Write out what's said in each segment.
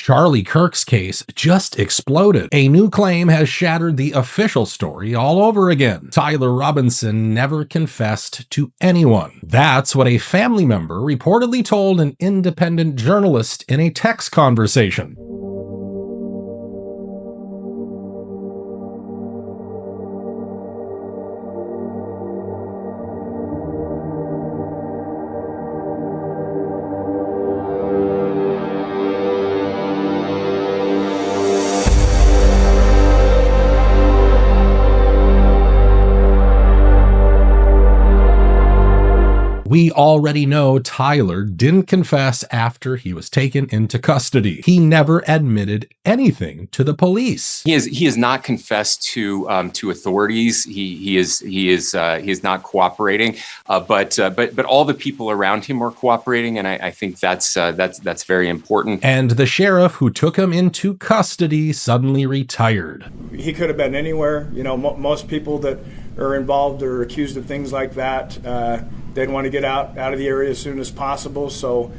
Charlie Kirk's case just exploded. A new claim has shattered the official story all over again. Tyler Robinson never confessed to anyone. That's what a family member reportedly told an independent journalist in a text conversation. We already know Tyler didn't confess after he was taken into custody. He never admitted anything to the police. He has not confessed to authorities. He is not cooperating. But all the people around him are cooperating, and I think that's very important. And the sheriff who took him into custody suddenly retired. He could have been anywhere. You know, most people that are involved or accused of things like that, they'd want to get out of the area as soon as possible. So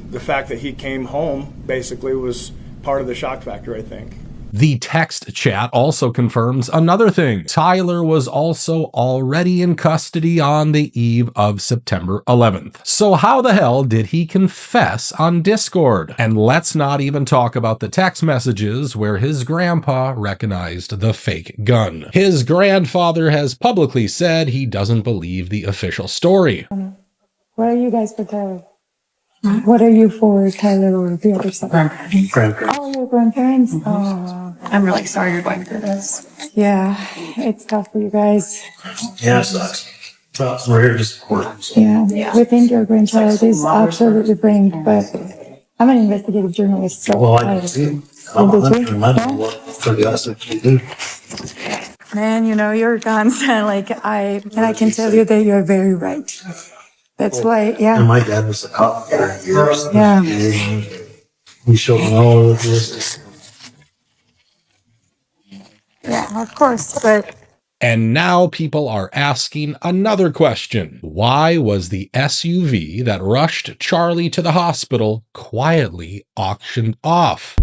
the fact that he came home basically was part of the shock factor, I think. The text chat also confirms another thing. Tyler was also already in custody on the eve of September 11th. So how the hell did he confess on Discord? And let's not even talk about the text messages where his grandpa recognized the fake gun. His grandfather has publicly said he doesn't believe the official story. What are you guys for Tyler? What are you for Tyler or the other side? Grandparents. Oh, your grandparents? Oh, I'm really sorry you're going through this. yeah, it's tough for you guys. Yeah, it sucks. But we're here to support. So. Yeah, we think your grandchild is absolutely brain, but I'm an investigative journalist, so Well, I do. I'm not reminded what for the us actually do. Man, you know, you're constant. I can tell you that you're very right. That's why, And yeah. my dad was a cop for years. Yeah. And we showed him all of this. Yeah, of course, but And now people are asking another question. Why was the SUV that rushed Charlie to the hospital quietly auctioned off?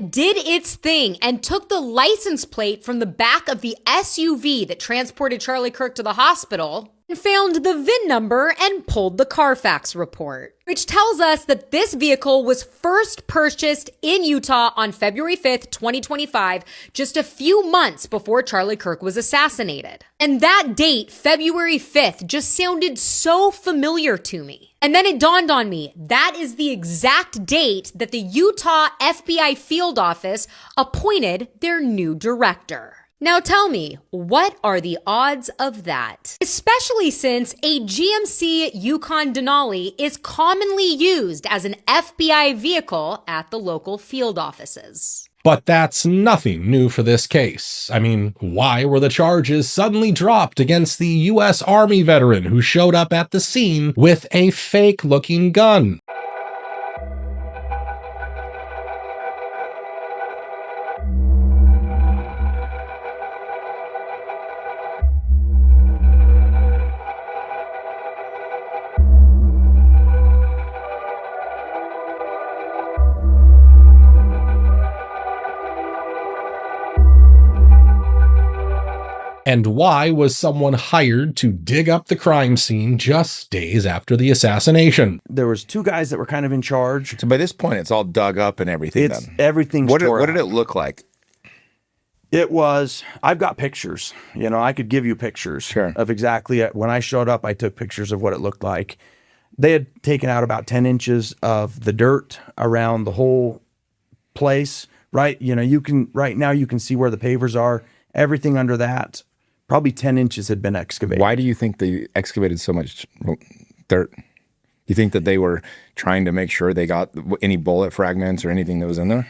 Did its thing and took the license plate from the back of the SUV that transported Charlie Kirk to the hospital and found the VIN number and pulled the Carfax report, which tells us that this vehicle was first purchased in Utah on February 5th, 2025, just a few months before Charlie Kirk was assassinated. And that date, February 5th, just sounded so familiar to me. And then it dawned on me, that is the exact date that the Utah FBI field office appointed their new director. Now tell me, what are the odds of that? Especially since a GMC Yukon Denali is commonly used as an FBI vehicle at the local field offices. But that's nothing new for this case. I mean, why were the charges suddenly dropped against the U.S. Army veteran who showed up at the scene with a fake-looking gun? And why was someone hired to dig up the crime scene just days after the assassination? There was two guys that were kind of in charge. So by this point, it's all dug up and everything. Everything's What tore did out. it look like? It was, I've got pictures. You know, I could give you pictures Sure. of exactly when I showed up. I took pictures of what it looked like. They had taken out about 10 inches of the dirt around the whole place, right? You know, right now you can see where the pavers are. Everything under that, probably 10 inches had been excavated. Why do you think they excavated so much dirt? You think that they were trying to make sure they got any bullet fragments or anything that was in there?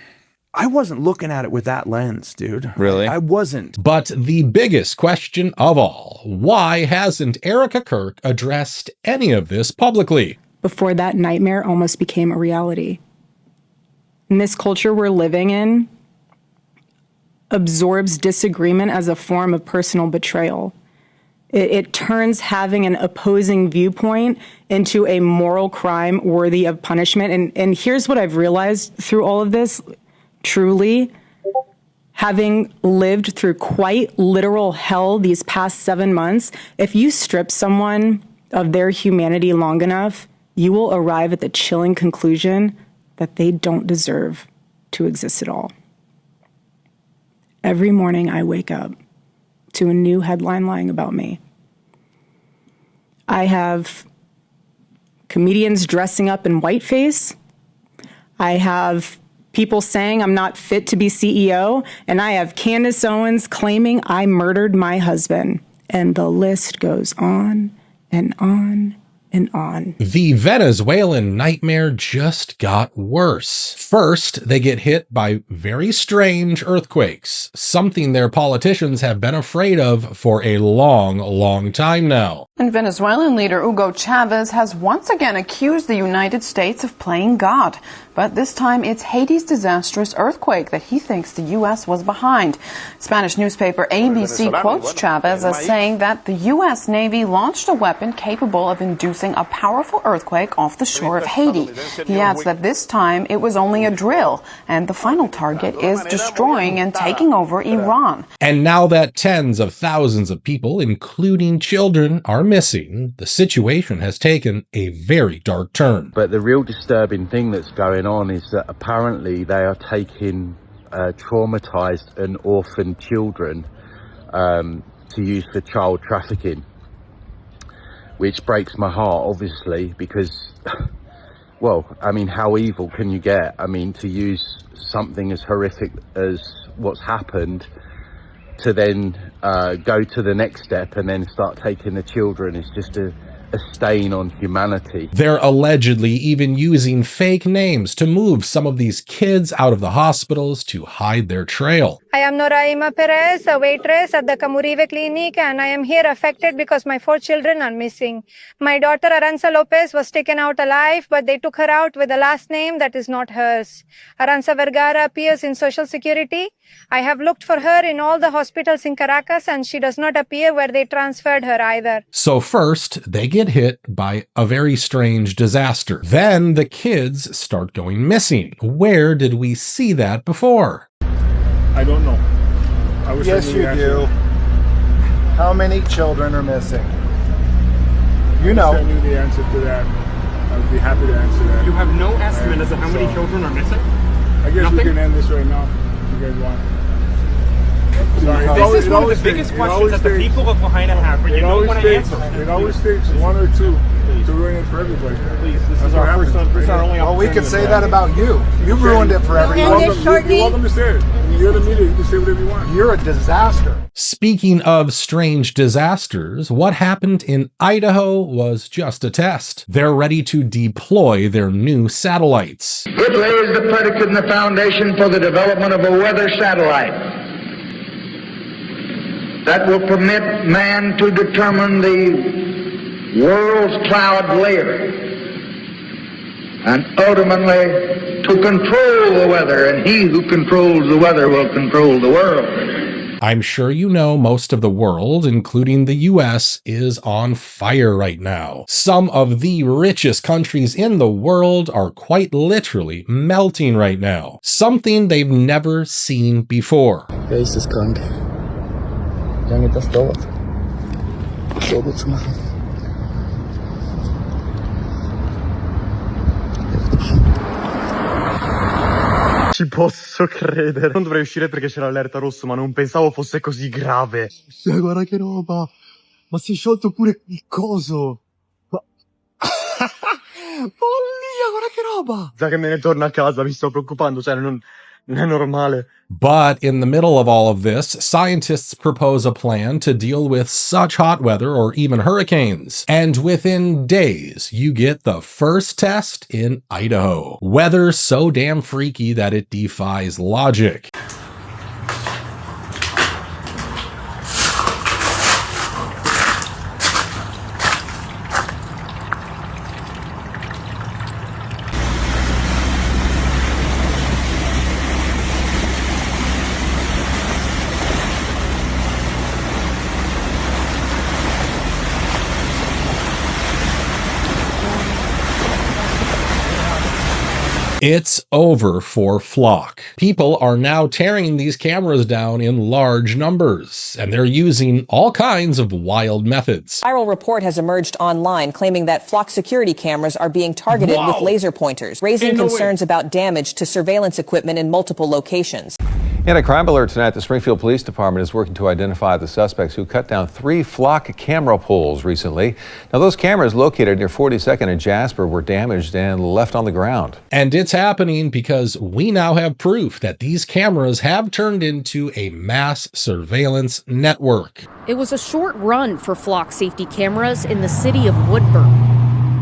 I wasn't looking at it with that lens, dude. Really? I wasn't. But the biggest question of all, why hasn't Erika Kirk addressed any of this publicly? Before that nightmare almost became a reality. And this culture we're living in absorbs disagreement as a form of personal betrayal. It turns having an opposing viewpoint into a moral crime worthy of punishment. And here's what I've realized through all of this. Truly, having lived through quite literal hell these past 7 months, if you strip someone of their humanity long enough, you will arrive at the chilling conclusion that they don't deserve to exist at all. Every morning I wake up to a new headline lying about me. I have comedians dressing up in whiteface. I have people saying I'm not fit to be CEO, and I have Candace Owens claiming I murdered my husband. And the list goes on and on and on. The Venezuelan nightmare just got worse. First, they get hit by very strange earthquakes, something their politicians have been afraid of for a long, long time now. And Venezuelan leader Hugo Chavez has once again accused the United States of playing God. But this time it's Haiti's disastrous earthquake that he thinks the U.S. was behind. Spanish newspaper ABC quotes Chavez as saying that the U.S. Navy launched a weapon capable of inducing a powerful earthquake off the shore of Haiti. He adds that this time it was only a drill, and the final target is destroying and taking over Iran. And now that tens of thousands of people, including children, are missing, the situation has taken a very dark turn. But the real disturbing thing that's going on is that apparently they are taking traumatized and orphaned children to use for child trafficking, which breaks my heart, obviously, because, well, I mean, how evil can you get? I mean, to use something as horrific as what's happened to then go to the next step and then start taking the children is just a stain on humanity. They're allegedly even using fake names to move some of these kids out of the hospitals to hide their trail. I am Noraima Perez, a waitress at the Camurive Clinic, and I am here affected because my 4 children are missing. My daughter Aranza Lopez was taken out alive, but they took her out with a last name that is not hers. Aranza Vergara appears in Social Security. I have looked for her in all the hospitals in Caracas, and she does not appear where they transferred her either. So first, they get hit by a very strange disaster. Then the kids start going missing. Where did we see that before? I don't know. Yes, you do. How many children are missing? You know. I knew the answer to that. I would be happy to answer that. You have no estimate as to how many children are missing? I guess we can end this right now if you guys want. Sorry, this is one of the biggest questions that the people of Lahaina have, but you don't want to answer. It always takes 1 or 2 to ruin it for everybody. Please, this is our first only. Well, we could say that about you. You ruined it for everyone. You're welcome to say it. You're the media. You can say whatever you want. You're a disaster. Speaking of strange disasters, what happened in Idaho was just a test. They're ready to deploy their new satellites. It lays the predicate and the foundation for the development of a weather satellite that will permit man to determine the world's cloud layer and ultimately to control the weather, and he who controls the weather will control the world. I'm sure you know most of the world, including the US, is on fire right now. Some of the richest countries in the world are quite literally melting right now. Something they've never seen before. Geisteskrank. Wie lange das dauert, sauber zu machen. Ci posso credere. Non dovrei uscire perché c'era l'allerta rosso, ma non pensavo fosse così grave. Guarda che roba. Ma si è sciolto pure il coso. Ma... Follia, guarda che roba! Sai che me ne torno a casa, mi sto preoccupando, cioè non è normale. But in the middle of all of this, scientists propose a plan to deal with such hot weather or even hurricanes. And within days, you get the first test in Idaho. Weather so damn freaky that it defies logic. It's over for Flock. People are now tearing these cameras down in large numbers, and they're using all kinds of wild methods. A viral report has emerged online claiming that Flock security cameras are being targeted with laser pointers, raising concerns about damage to surveillance equipment in multiple locations. In a crime alert tonight, the Springfield Police Department is working to identify the suspects who cut down 3 Flock camera poles recently. Now, those cameras located near 42nd and Jasper were damaged and left on the ground. And it's happening because we now have proof that these cameras have turned into a mass surveillance network. It was a short run for Flock safety cameras in the city of Woodburn.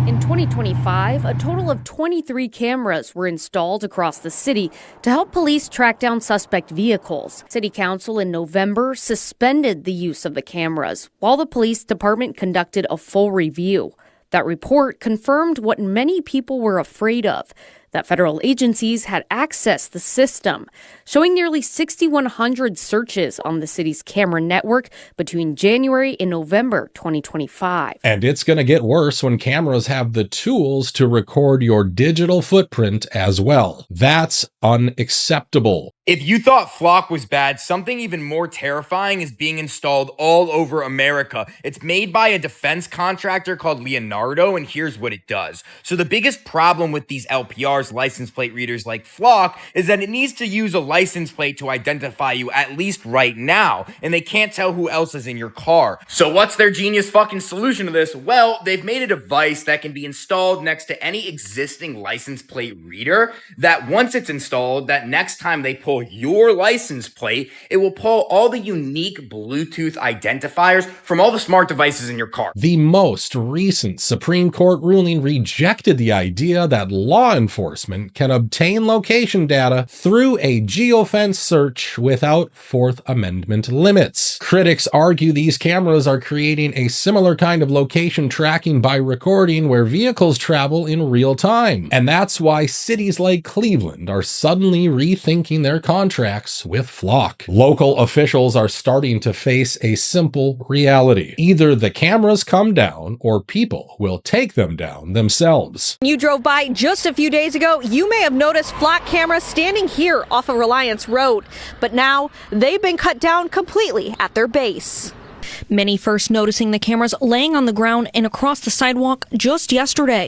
In 2025, a total of 23 cameras were installed across the city to help police track down suspect vehicles. City Council in November suspended the use of the cameras while the police department conducted a full review. That report confirmed what many people were afraid of, that federal agencies had accessed the system, showing nearly 6,100 searches on the city's camera network between January and November 2025. And it's going to get worse when cameras have the tools to record your digital footprint as well. That's unacceptable. If you thought Flock was bad, something even more terrifying is being installed all over America. It's made by a defense contractor called Leonardo, and here's what it does. So the biggest problem with these LPRs, license plate readers like Flock, is that it needs to use a license plate to identify you, at least right now, and they can't tell who else is in your car. So what's their genius fucking solution to this? Well, they've made a device that can be installed next to any existing license plate reader, that once it's installed, that next time they pull your license plate, it will pull all the unique Bluetooth identifiers from all the smart devices in your car. The most recent Supreme Court ruling rejected the idea that law enforcement can obtain location data through a geofence search without Fourth Amendment limits. Critics argue these cameras are creating a similar kind of location tracking by recording where vehicles travel in real time. And that's why cities like Cleveland are suddenly rethinking their contracts with Flock. Local officials are starting to face a simple reality. Either the cameras come down or people will take them down themselves. You drove by just a few days ago, you may have noticed Flock cameras standing here off of Reliance Road, but now they've been cut down completely at their base. Many first noticing the cameras laying on the ground and across the sidewalk just yesterday.